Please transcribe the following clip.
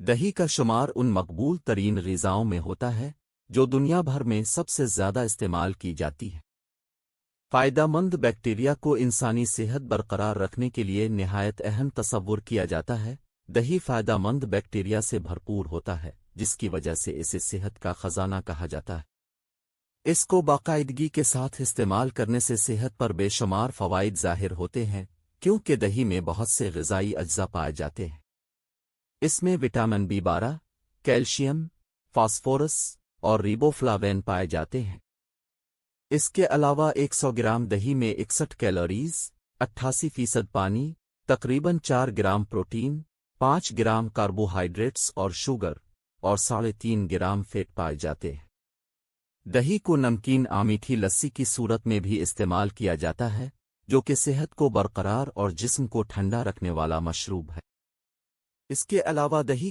دہی کا شمار ان مقبول ترین غذاؤں میں ہوتا ہے جو دنیا بھر میں سب سے زیادہ استعمال کی جاتی ہے۔ فائدہ مند بیکٹیریا کو انسانی صحت برقرار رکھنے کے لیے نہایت اہم تصور کیا جاتا ہے۔ دہی فائدہ مند بیکٹیریا سے بھرپور ہوتا ہے، جس کی وجہ سے اسے صحت کا خزانہ کہا جاتا ہے۔ اس کو باقاعدگی کے ساتھ استعمال کرنے سے صحت پر بے شمار فوائد ظاہر ہوتے ہیں، کیونکہ دہی میں بہت سے غذائی اجزاء پائے جاتے ہیں۔ اس میں وٹامن B12، کیلشیم، فاسفورس اور ریبوفلاوین پائے جاتے ہیں۔ اس کے علاوہ 100 گرام دہی میں 61 کیلوریز، 88% پانی، تقریباً 4 گرام پروٹین، 5 گرام کاربوہائیڈریٹس اور شوگر، اور 3.5 گرام فیٹ پائے جاتے ہیں۔ دہی کو نمکین میٹھی لسی کی صورت میں بھی استعمال کیا جاتا ہے، جو کہ صحت کو برقرار اور جسم کو ٹھنڈا رکھنے والا مشروب ہے۔ اس کے علاوہ دہی